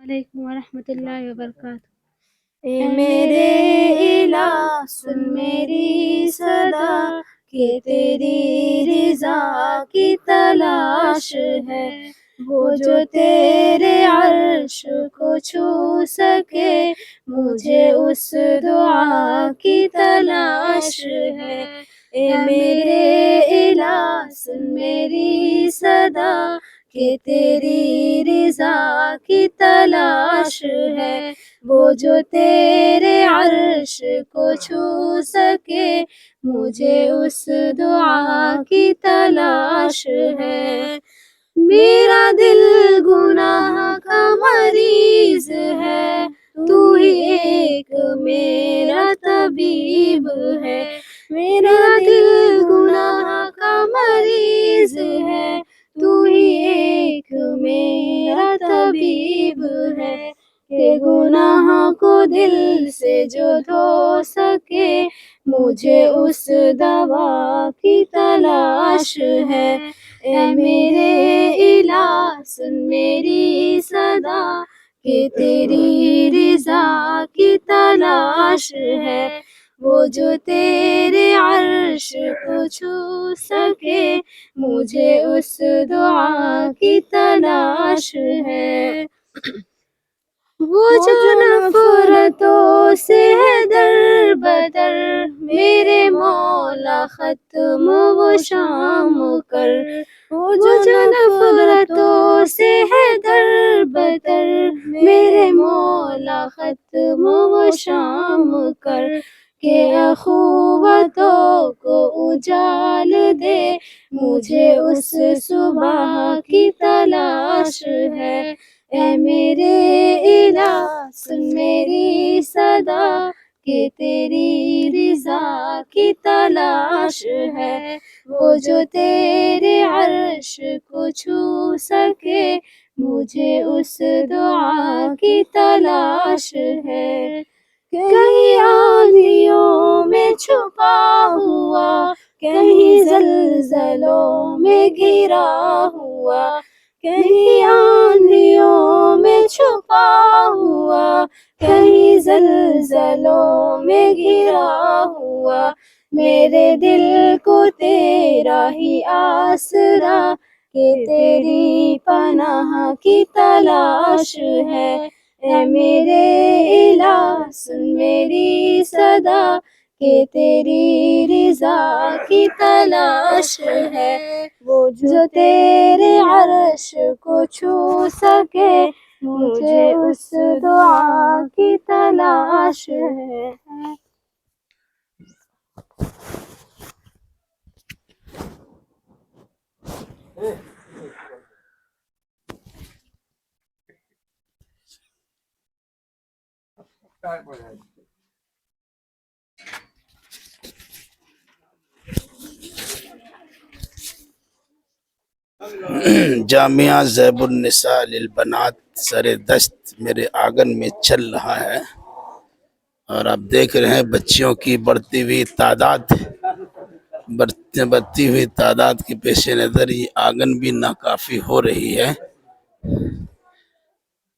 علیکم ورحمۃ اللہ وبرکاتہ۔ اے میرے الہ سن میری صدا کہ تیری رضا کی تلاش ہے، وہ جو تیرے عرش کو چھو سکے مجھے اس دعا کی تلاش ہے۔ اے میرے الہ سن میری صدا کہ تیری رضا کی تلاش ہے، وہ جو تیرے عرش کو چھو سکے مجھے اس دعا کی تلاش ہے۔ میرا دل گناہ کا مریض ہے، تو ہی ایک میرا طبیب ہے۔ میرا دل گناہ کا مریض ہے، تو ہی ایک میرا طبیب ہے۔ کہ گناہ کو دل سے جو دھو سکے مجھے اس دوا کی تلاش ہے۔ اے میرے الہ سن میری صدا کہ تیری رضا کی تلاش ہے، وہ جو تیرے عرش کو چھو سکے مجھے اس دعا کی تلاش ہے۔ وہ جو نفرتوں سے ہے در بدر میرے مولا ختم و شام کر۔ وہ جو نفرتوں سے ہے در بدر میرے مولا ختم و شام کر۔ کہ اخوتوں کو اجال دے مجھے اس صبح کی تلاش ہے۔ اے میرے الہ سن میری صدا کہ تیری رضا کی تلاش ہے، وہ جو تیرے عرش کو چھو سکے مجھے اس دعا کی تلاش ہے۔ کہیں آندھیوں میں چھپا ہوا، کہیں زلزلوں میں گھرا ہوا، کہیں آندھیوں میں چھپا ہوا، کہیں زلزلوں میں گھرا ہوا، میرے دل کو تیرا ہی آسرا کہ تیری پناہ کی تلاش ہے۔ اے میرے الہ سن میری صدا کہ تیری رضا کی تلاش ہے، وہ جو تیرے عرش کو چھو سکے مجھے اس دعا کی تلاش ہے۔ جامعہ زیب النساء للبنات سر دست میرے آنگن میں چل رہا ہے، اور آپ دیکھ رہے ہیں بچیوں کی بڑھتی ہوئی تعداد کے پیش نظر یہ آنگن بھی ناکافی ہو رہی ہے۔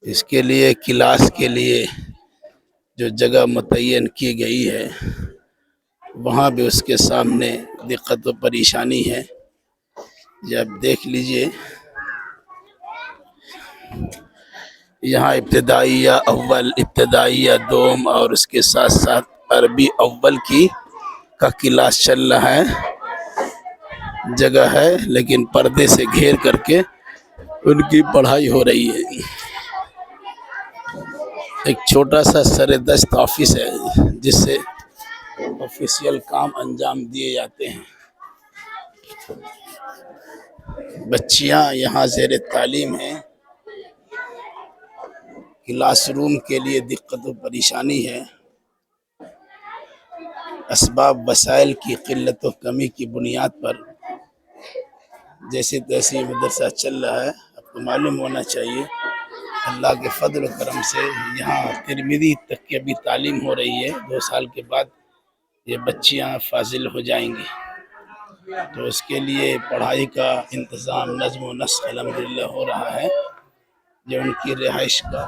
اس کے لیے کلاس کے لیے جو جگہ متعین کی گئی ہے وہاں بھی اس کے سامنے دقت و پریشانی ہے۔ یہ آپ دیکھ لیجئے، یہاں ابتدائیہ اول، ابتدائیہ دوم اور اس کے ساتھ ساتھ عربی اول کا کلاس چل رہا ہے۔ جگہ ہے لیکن پردے سے گھیر کر کے ان کی پڑھائی ہو رہی ہے۔ ایک چھوٹا سا سر دست آفس ہے جس سے آفیشیل کام انجام دیے جاتے ہیں۔ بچیاں یہاں زیر تعلیم ہیں۔ کلاس روم کے لیے دقت و پریشانی ہے۔ اسباب وسائل کی قلت و کمی کی بنیاد پر جیسے تیسے مدرسہ چل رہا ہے۔ آپ کو معلوم ہونا چاہیے اللہ کے فضل و کرم سے یہاں ترمیدی تک کی ابھی تعلیم ہو رہی ہے۔ 2 سال کے بعد یہ بچیاں فاضل ہو جائیں گی، تو اس کے لیے پڑھائی کا انتظام نظم و نسق الحمدللہ ہو رہا ہے۔ جو ان کی رہائش کا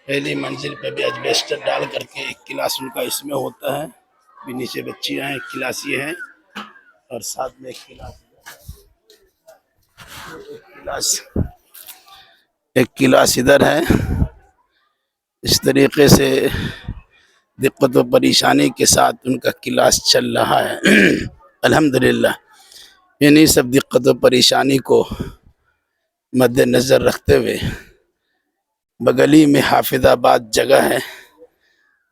پہلی منزل پہ بھی ایجبیسٹر ڈال کر کے ایک کلاس ان کا اس میں ہوتا ہے، بھی نیچے بچیاں ہیں، ایک کلاس یہ ہے اور ساتھ میں ایک کلاس ادھر ہے۔ اس طریقے سے دقت و پریشانی کے ساتھ ان کا کلاس چل رہا ہے الحمدللہ۔ انہی سب دقت و پریشانی کو مد نظر رکھتے ہوئے بغلی میں حافظ آباد جگہ ہے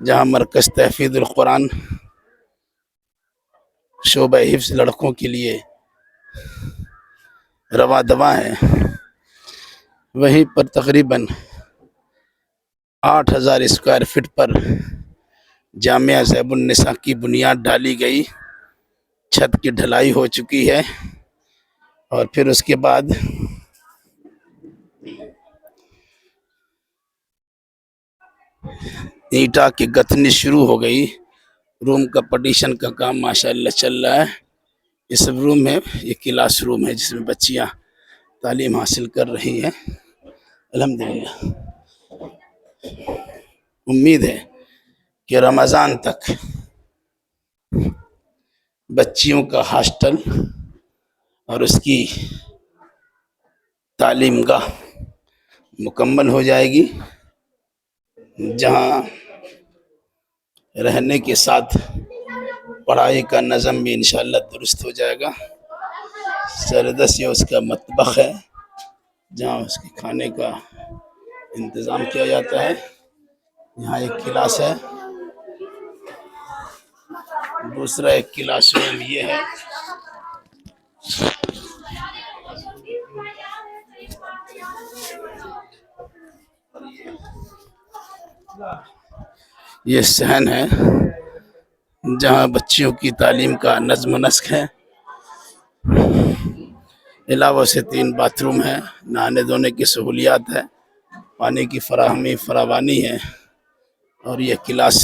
جہاں مرکز تحفیظ القرآن شعبہ حفظ لڑکوں کے لیے رواں دواں ہے، وہیں پر تقریباً 8000 اسکوائر فٹ پر جامعہ زیب النساء کی بنیاد ڈالی گئی، چھت کی ڈھلائی ہو چکی ہے اور پھر اس کے بعد اینٹا کی گتھنی شروع ہو گئی۔ روم کا پٹیشن کا کام ماشاءاللہ چل رہا ہے۔ یہ سب روم ہے، یہ کلاس روم ہے جس میں بچیاں تعلیم حاصل کر رہی ہیں الحمدللہ۔ امید ہے کہ رمضان تک بچیوں کا ہاسٹل اور اس کی تعلیم گاہ مکمل ہو جائے گی، جہاں رہنے کے ساتھ پڑھائی کا نظم بھی انشاءاللہ درست ہو جائے گا۔ سردس یہ اس کا مطبخ ہے جہاں اس کے کھانے کا انتظام کیا جاتا ہے۔ یہاں ایک کلاس ہے، دوسرا ایک کلاس روم یہ ہے۔ یہ صحن ہے جہاں بچیوں کی تعلیم کا نظم و نسق ہے۔ علاوہ سے 3 باتھ روم ہے، نہانے دھونے کی سہولیات ہے، پانی کی فراوانی ہے اور یہ کلاس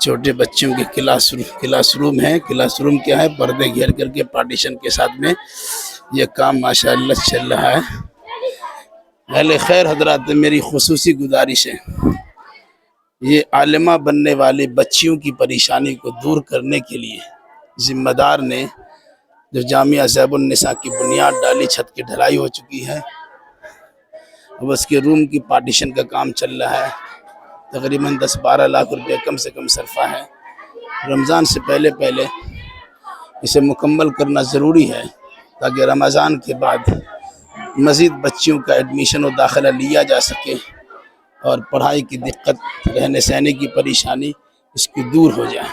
چھوٹے بچوں کے کلاس روم ہے۔ کلاس روم کیا ہے؟ پردے گھیر کر کے پارٹیشن کے ساتھ میں یہ کام ماشاءاللہ چل رہا ہے۔ اہل خیر حضرات، میری خصوصی گزارش ہے، یہ عالمہ بننے والی بچیوں کی پریشانی کو دور کرنے کے لیے ذمہ دار نے جو جامعہ زیب النساء کی بنیاد ڈالی، چھت کی ڈھلائی ہو چکی ہے، اب اس کے روم کی پارٹیشن کا کام چل رہا ہے، تقریباً 10-12 لاکھ روپے کم سے کم صرفہ ہے۔ رمضان سے پہلے اسے مکمل کرنا ضروری ہے تاکہ رمضان کے بعد مزید بچیوں کا ایڈمیشن و داخلہ لیا جا سکے اور پڑھائی کی دقت، رہنے سہنے کی پریشانی اس کی دور ہو جائے۔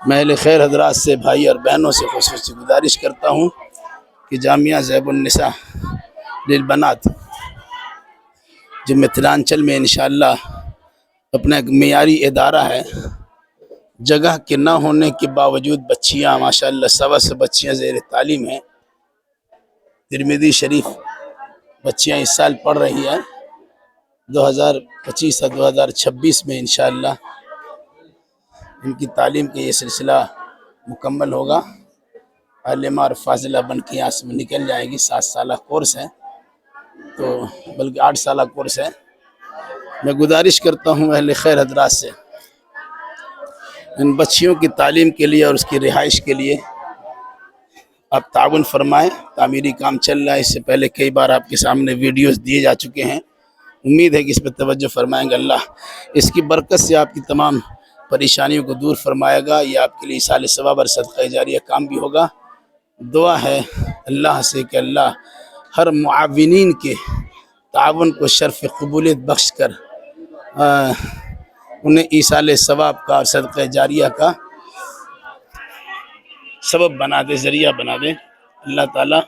میں اہل خیر حضرات سے، بھائی اور بہنوں سے خصوصی گزارش کرتا ہوں کہ جامعہ زیب النساء للبنات جو متھرانچل میں انشاءاللہ اپنا ایک معیاری ادارہ ہے، جگہ کے نہ ہونے کے باوجود بچیاں ماشاءاللہ 100 بچیاں زیر تعلیم ہیں۔ ترمذی شریف بچیاں اس سال پڑھ رہی ہیں، 2025 اور 2026 میں انشاءاللہ ان کی تعلیم کا یہ سلسلہ مکمل ہوگا، عالمہ اور فاضلہ بن کے یہاں سے نکل جائے گی۔ 7 سالہ کورس ہے، تو بلکہ 8 سالہ کورس ہے۔ میں گزارش کرتا ہوں اہل خیر حضرات سے، ان بچیوں کی تعلیم کے لیے اور اس کی رہائش کے لیے آپ تعاون فرمائیں۔ تعمیری کام چل رہا ہے، اس سے پہلے کئی بار آپ کے سامنے ویڈیوز دیے جا چکے ہیں، امید ہے کہ اس پہ توجہ فرمائیں گے۔ اللہ اس کی برکت سے آپ کی تمام پریشانیوں کو دور فرمائے گا، یہ آپ کے لیے ایصال ثواب اور صدقہ جاریہ کام بھی ہوگا۔ دعا ہے اللہ سے کہ اللہ ہر معاونین کے تعاون کو شرف قبولیت بخش کر انہیں ایصال ثواب کا اور صدقہ جاریہ کا سبب بنا دے، ذریعہ بنا دے۔ اللہ تعالیٰ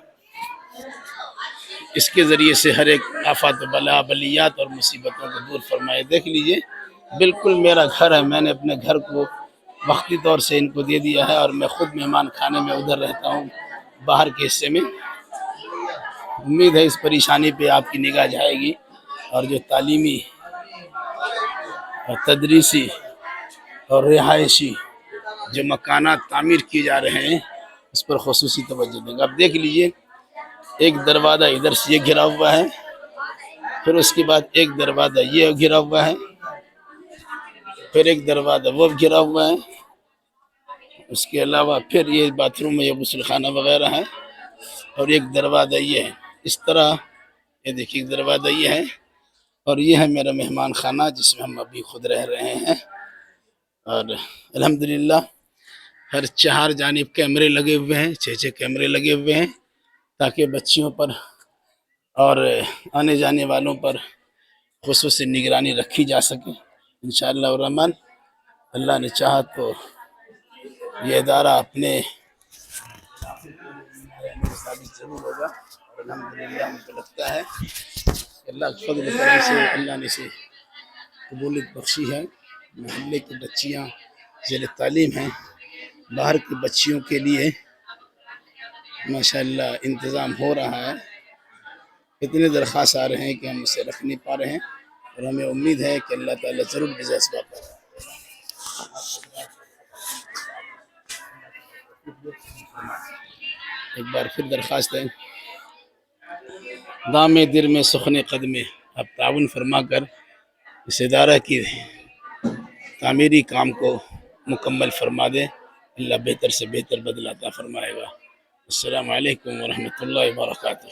اس کے ذریعے سے ہر ایک آفات و بلا، بلیات اور مصیبتوں کو دور فرمائے۔ دیکھ لیجئے، بالکل میرا گھر ہے، میں نے اپنے گھر کو وقتی طور سے ان کو دے دیا ہے اور میں خود مہمان خانے میں ادھر رہتا ہوں باہر کے حصے میں۔ امید ہے اس پریشانی پہ آپ کی نگاہ جائے گی، اور جو تعلیمی اور تدریسی اور رہائشی جو مکانات تعمیر کیے جا رہے ہیں اس پر خصوصی توجہ دیں گے۔ اب دیکھ لیجئے، ایک دروازہ ادھر سے یہ گھرا ہوا ہے، پھر اس کے بعد ایک دروازہ یہ گھرا ہوا ہے، پھر ایک دروازہ وہ گھرا ہوا ہے، اس کے علاوہ پھر یہ باتھ روم یا غسل خانہ وغیرہ ہے، اور ایک دروازہ یہ ہے۔ اس طرح یہ دیکھیے ایک دروازہ یہ ہے، اور یہ ہے میرا مہمان خانہ جس میں ہم ابھی خود رہ رہے ہیں۔ اور الحمدللہ ہر 4 جانب کیمرے لگے ہوئے ہیں، 6 کیمرے لگے ہوئے ہیں، تاکہ بچیوں پر اور آنے جانے والوں پر خصوصی نگرانی رکھی جا سکے۔ انشاءاللہ الرحمن اللہ نے چاہا تو یہ ادارہ اپنے ثابت ضرور ہوگا، اور الحمدللہ ہم کو لگتا ہے کہ اللہ کے فضل و کرم سے اللہ نے اسے قبولیت بخشی ہے۔ محلے کی بچیاں زیر تعلیم ہیں، باہر کی بچیوں کے لیے ماشاءاللہ انتظام ہو رہا ہے۔ اتنے درخواست آ رہے ہیں کہ ہم اسے رکھ نہیں پا رہے ہیں، اور ہمیں امید ہے کہ اللہ تعالیٰ ضرور جزا اسباب کرے۔ ایک بار پھر درخواست ہے، دام در میں سخن قدمے، اب تعاون فرما کر اس ادارہ کی تعمیری کام کو مکمل فرما دے، اللہ بہتر سے بہتر بدلہ عطا فرمائے گا۔ السلام علیکم ورحمۃ اللہ وبرکاتہ۔